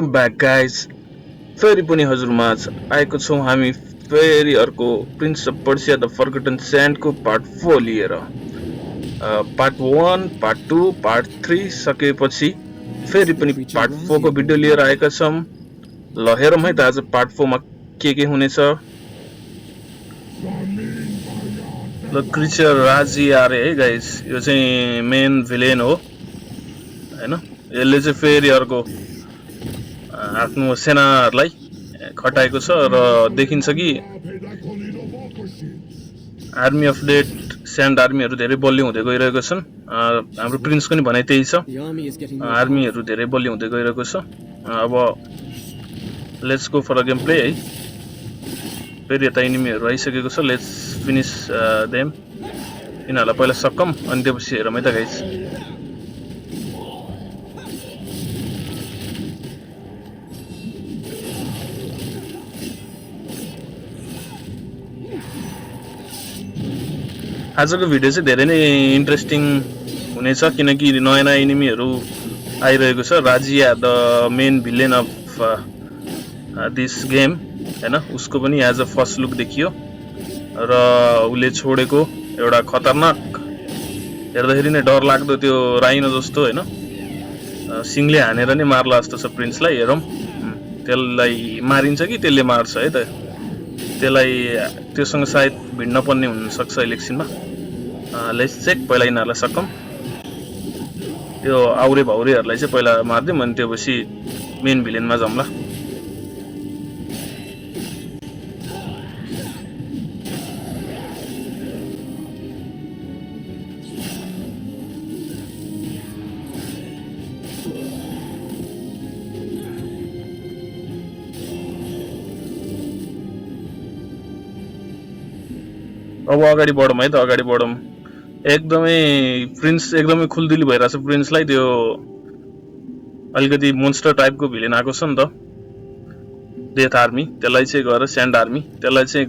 Welcome back guys. फेरि पनि हजुरमाझ आएको छौँ हामी फेरि अर्को Prince of Persia the Forgotten स्यान्डको पार्ट 4 लिएर। पार्ट 1, पार्ट 2, पार्ट 3 सकेपछि फेरि पनि पार्ट 4 को भिडियो लिएर आएका छौँ। ल हेरौँ है त आज पार्ट 4 मा के हुनेछ। ल क्रिचर राजी आरे है गाइज, यो चाहिँ मेन भिलेन हो हैन। यसले चाहिँ फेरि अर्को आफ्नो सेनाहरुलाई खटाएको छ र देखिन्छ कि आर्मी अफ डेड स्यान्ड आर्मीहरु धेरै बलियो हुँदै गइरहेको छन्। हाम्रो प्रिन्सको नि भनाइ त्यही छ, आर्मीहरु धेरै बलियो हुँदै गइरहेको छ। अब let's go for a game play है। फेरि यता एनिमीहरु आइसकेको छ, लेट्स फिनिश देम। यिनीहरुलाई पहिला सकम अनि त्यसपछि हेरौँ है त गाइस। आजको भिडियो चाहिँ धेरै नै इन्ट्रेस्टिङ हुनेछ किनकि नयाँ नयाँ एनिमीहरु आइरहेको छ। राजिया the main villain of this game हैन, उसको पनि एज अ फर्स्ट लुक देखियो र उले छोडेको एउटा खतरनाक हेर्दाखेरि नै डर लाग्दो त्यो राइनो जस्तो हैन, सिङले हानेर नै मार्ला जस्तो छ प्रिन्सलाई। हेरौँ त्यसलाई मारिन्छ कि त्यसले मार्छ है त। त्यसलाई त्योसँग सायद भिड्न पर्ने हुन सक्छ इलेक्सनमा। Let's check. पहिला यिनीहरुलाई सकम, त्यो आउरे भाउरेहरुलाई चाहिँ पहिला मार्दिम अनि त्यसपछि मेन भिलेनमा जाउँला। अब अगाडि बढौँ है त, अगाडि बढौँ। एकदमै प्रिन्स एकदमै खुलदिली भइरहेछ प्रिन्सलाई। त्यो अलिकति मोन्स्टर टाइपको भिलेन आएको छ नि त, डेथ आर्मी। त्यसलाई चाहिँ गएर स्यान्ड आर्मी, त्यसलाई चाहिँ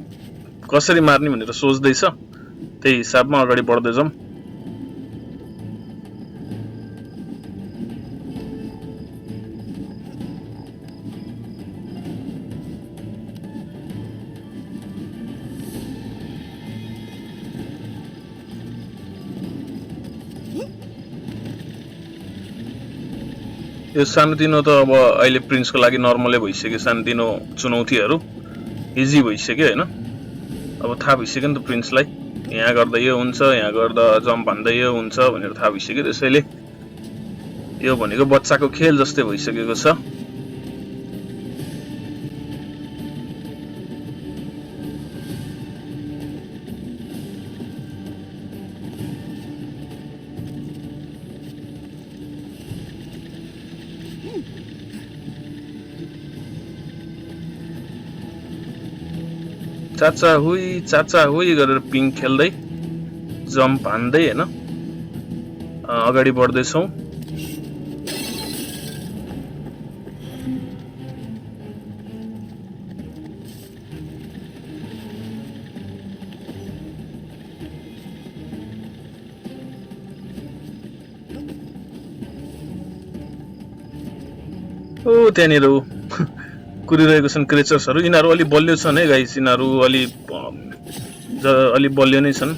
कसरी मार्ने भनेर सोच्दैछ। त्यही हिसाबमा अगाडि बढ्दै जाउँ। यो सानोतिनो त अब अहिले प्रिन्सको लागि नर्मलै भइसक्यो। सानोतिनो चुनौतीहरु इजी भइसक्यो हैन। अब थाहा भइसक्यो नि त प्रिन्सलाई, यहाँ गर्दा यो हुन्छ, यहाँ गर्दा जम्प हान्दा यो हुन्छ भनेर थाहा भइसक्यो। त्यसैले यो भनेको बच्चाको खेल जस्तै भइसकेको छ। चाचा हुई गरेर पिङ खेल्दै जम्प हान्दै हैन अगाडि बढ्दै छौं। ओ त्यहाँनिर कुदिरहेको छन् क्रिचर्सहरु। यिनीहरु अलि बलियो छन् है गाइस, यिनीहरु अलि बलियो नै छन्।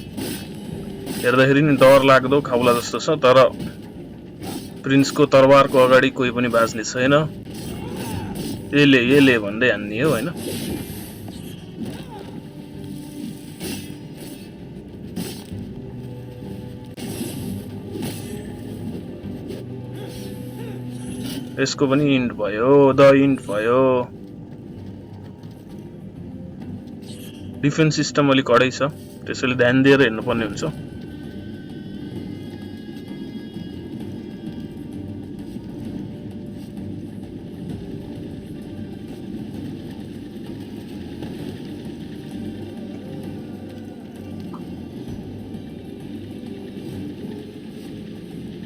हेर्दाखेरि नि डर लाग्दो खाउला जस्तो छ, तर प्रिन्सको तरवारको अगाडि कोही पनि बाज्ने छैन। एले भन्दै हान्ने हो हैन। यसको पनि इन्ट भयो, द इन्ट भयो। डिफेन्स सिस्टम अलि कडै छ, त्यसैले ध्यान दिएर हेर्नुपर्ने हुन्छ।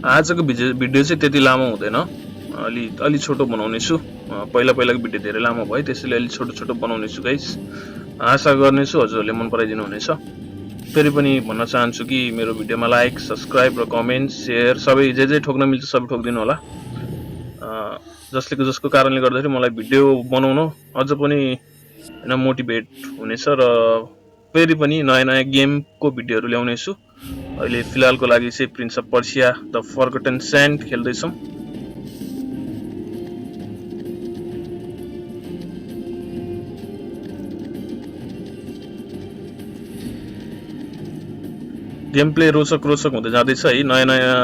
आजको भिडियो चाहिँ त्यति लामो हुँदैन, अलि छोटो बनाउने छु। पहिलाको भिडियो धेरै लामो भयो, त्यसैले अलि छोटो बनाउने छु गाइस। आशा गर्नेछु हजुरहरूले मन पराइदिनु हुनेछ। फेरि पनि भन्न चाहन्छु कि मेरो भिडियोमा लाइक, सब्स्क्राइब र कमेन्ट, शेयर सबै जे ठोक्न मिल्छ सबै ठोक्दिनु होला। जसको कारणले गर्दाखेरि मलाई भिडियो बनाउन अझ पनि हैन मोटिभेट हुनेछ र फेरि पनि नयाँ नयाँ गेमको भिडियोहरू ल्याउनेछु। अहिले फिलहालको लागि चाहिँ Prince of Persia the Forgotten sand खेल्दैछौँ। गेम प्ले रोचक हुँदै जाँदैछ है। नयाँ नयाँ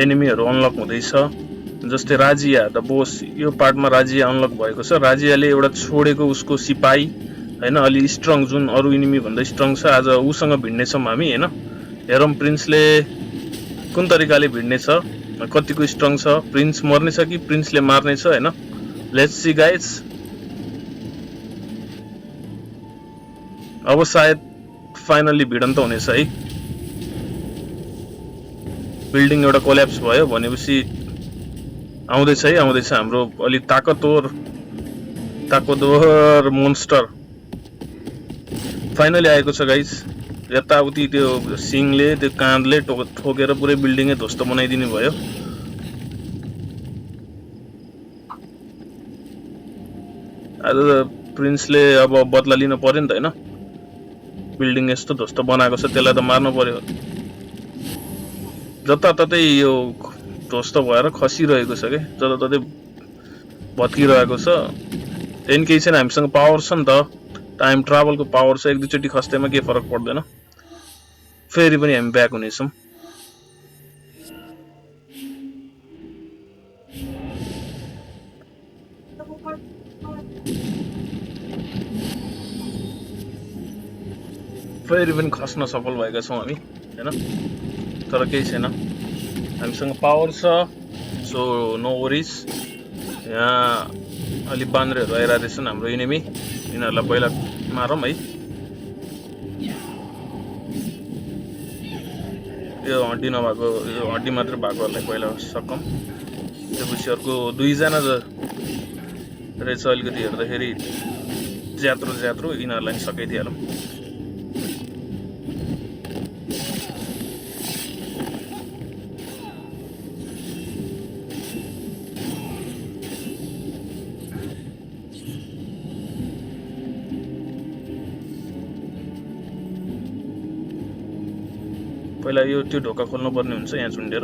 एनिमीहरू अनलक हुँदैछ। जस्तै राजिया द बोस, यो पार्टमा राजिया अनलक भएको छ। राजियाले एउटा छोडेको उसको सिपाही हैन अलि स्ट्रङ, जुन अरू एनिमी भन्दा स्ट्रङ छ, आज उसँग भिड्नेछौँ हामी हैन। हेरौँ प्रिन्सले कुन तरिकाले भिड्ने छ, कतिको स्ट्रङ छ, प्रिन्स मर्ने छ कि प्रिन्सले मार्ने छ हैन। Let's see guys. अब सायद फाइनली भिडन्त हुनेछ है। बिल्डिङ एउटा कोल्याप्स भयो भनेपछि आउँदैछ है, आउँदैछ हाम्रो अलि ताकतवर मोन्स्टर फाइनली आएको छ गाइज। यताउति त्यो सिङले त्यो काँधले ठोकेर पुरै बिल्डिङै ध्वस्त बनाइदिनु भयो। आज प्रिन्सले अब बदला लिन पर्यो नि त हैन। बिल्डिङ यस्तो ध्वस्त बनाएको छ, त्यसलाई त मार्नु पर्यो। जताततै यो ध्वस्त भएर खसिरहेको छ के, जताततै भत्किरहेको छ। त्यही केही छैन, हामीसँग पावर छ नि त, टाइम ट्राभलको पावर छ। एक दुईचोटि खस्दैमा केही फरक पर्दैन, फेरि पनि हामी ब्याक हुनेछौँ। फेरि पनि खस्न सफल भएका छौँ हामी हैन, तर केही छैन, हामीसँग पावर छ। So no worries. यहाँ अलि बान्द्रेहरू आइरहेछन् हाम्रो एनिमी, यिनीहरूलाई पहिला मारौँ है। यो हड्डी नभएको, यो हड्डी मात्र भएकोहरूलाई पहिला सकौँ। त्यसपछि अर्को दुईजना रहेछ, अलिकति हेर्दाखेरि ज्यात्रो यिनीहरूलाई नि सकाइदिइहालौँ। पहिला यो त्यो ढोका खोल्नु पर्ने हुन्छ यहाँ झुन्डेर।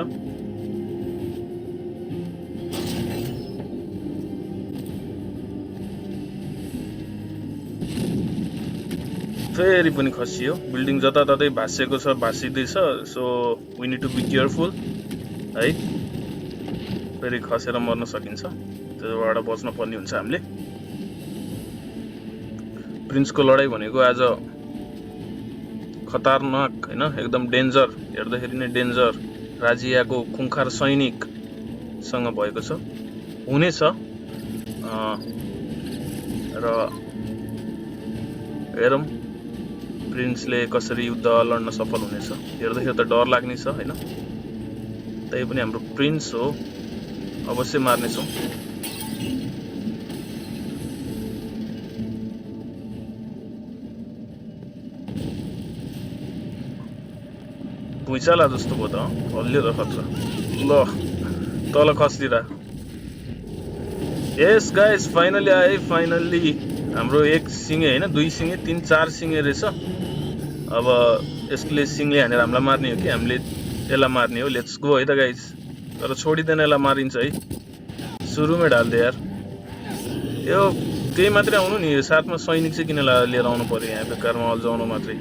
फेरि पनि खसियो, बिल्डिङ जताततै भाँसिएको छ, भाँसिँदैछ। So we need to be careful है, फेरि खसेर मर्न सकिन्छ, त्यसबाट बच्न पर्ने हुन्छ हामीले। प्रिन्सको लडाइँ भनेको आज खतरनाक हैन, एकदम डेन्जर, हेर्दाखेरि नै डेन्जर। राजियाको खुङ्खार सैनिकसँग भएको छ, हुनेछ र हेरौँ प्रिन्सले कसरी युद्ध लड्न सफल हुनेछ। हेर्दाखेरि त डर लाग्ने छ हैन, त्यही पनि हाम्रो प्रिन्स हो, अवश्य मार्नेछौँ। भुइँचाला जस्तो भयो त, हल्लियो त खतरा। ल तल खस्दिरा। यस गाइस, फाइनली आए, फाइनली हाम्रो एक सिङे हैन, दुई सिङे, तीन चार सिङे रहेछ। अब यसले सिङले हानेर हामीलाई मार्ने हो कि हामीले यसलाई मार्ने हो? लेट्स गो है त गाइस। तर छोडिँदैन, यसलाई मारिन्छ है, सुरुमै ढाल्दे यार। यो त्यही मात्रै आउनु नि, साथमा सैनिक चाहिँ किन लिएर आउनु पर्यो यहाँ, बेकारमा अल्झाउनु मात्रै।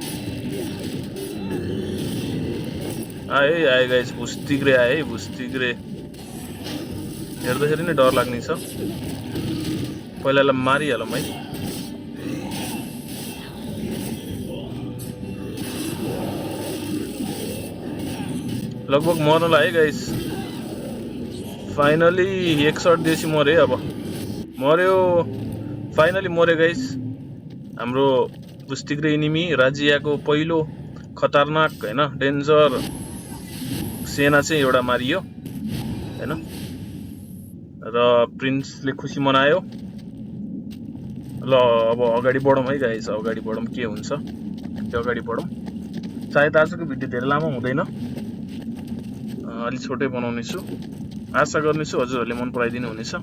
आए गाइस, भुस्तिग्रे आए, भुस्तिग्रे हेर्दाखेरि नै डर लाग्ने छ। पहिला यसलाई मारिहालौँ है। लगभग मर्नलाई है गाइस। फाइनली एक सर्ट देशी मरे, अब मर्यो, फाइनली मर्यो गाइस। हाम्रो भुस्तिग्रे एनिमी राजियाको पहिलो खतरनाक हैन, डेन्जर सेना चाहिँ एउटा मारियो हैन, र प्रिन्सले खुसी मनायो। ल अब अगाडि बढौँ है गाइस, अगाडि बढौँ, के हुन्छ त्यो अगाडि बढौँ। सायद आजको भिडियो धेरै लामो हुँदैन, अलि छोटै बनाउने छु। आशा गर्नेछु हजुरहरूले मन पराइदिनु हुनेछ।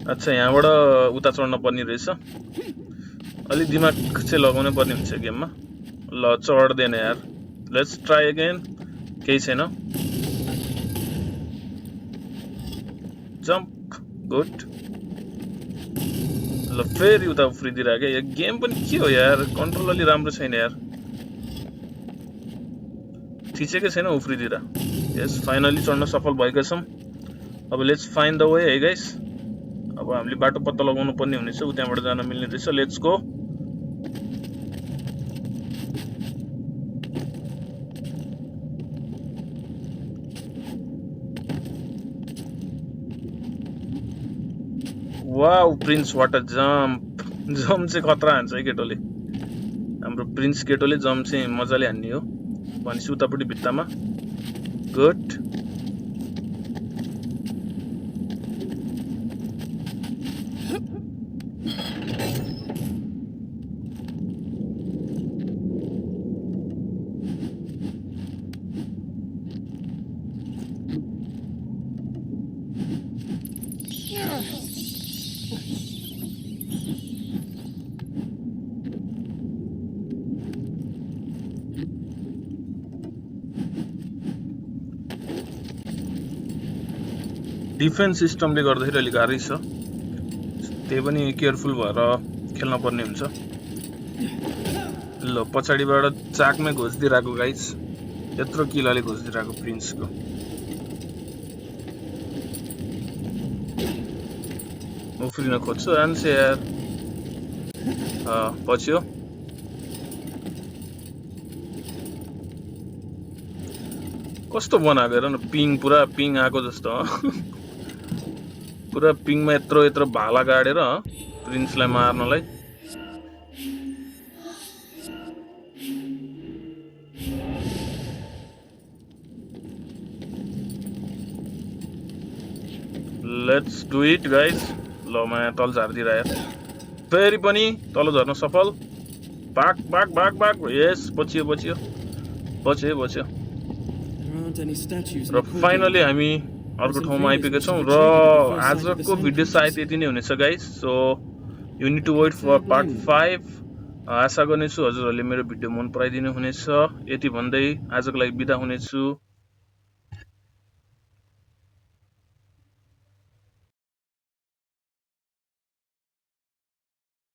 अच्छा यहाँबाट उता चढ्न पर्ने रहेछ, अलि दिमाग चाहिँ लगाउनै पर्ने हुन्छ गेममा। ल चढ्दैन यार, लेट्स ट्राई अगेन। केही छैन, जम्प, गुड। ल फेरि उता उफ्रिदिएर क्या, यो गेम पनि के हो यार, कन्ट्रोल अलि राम्रो छैन यार, ठिचेकै छैन उफ्रिदिएर। यस फाइनली चढ्न सफल भएका छौँ। अब लेट्स फाइन्ड द वे है गाइस। अब हामीले बाटो पत्ता लगाउनु पर्ने हुनेछ, उताबाट जान मिल्ने रहेछ। Let's go. Wow Prince, what a jump. Jump चाहिँ खतरा हान्छ है केटोले, हाम्रो प्रिन्स केटोले जम्प चाहिँ मजाले हान्ने हो। भनेपछि उतापट्टि भित्तामा, गुड। डिफेन्स सिस्टमले गर्दाखेरि अलिक गाह्रै छ, त्यही पनि केयरफुल भएर खेल्न पर्ने हुन्छ। ल पछाडिबाट चाकमै घोचिदिरहेको गाइस, यत्रो किलले घोचिदिरहेको प्रिन्सको। उफ्रिन खोज्छु आन्से यार, पछि हो। कस्तो बनाएको हेर न, पिङ, पुरा पिङ आएको जस्तो। पुरा पिङमा यत्रो भाला गाडेर प्रिन्सलाई मार्नलाई। Let's do it guys. ल म यहाँ तल झार्दिएर यार, फेरि पनि तल झर्न सफल। भाग भाग भाग भाग, यस बचियो बचियो बच्यो बच्यो। र फाइनली हामी अर्को ठाउँमा आइपुगेका छौँ। र आजको भिडियो सायद यति नै हुनेछ guys. So you need to wait for part 5। आशा गर्नेछु हजुरहरूले मेरो भिडियो मन पराइदिनु हुनेछ। यति भन्दै आजको लागि बिदा हुनेछु।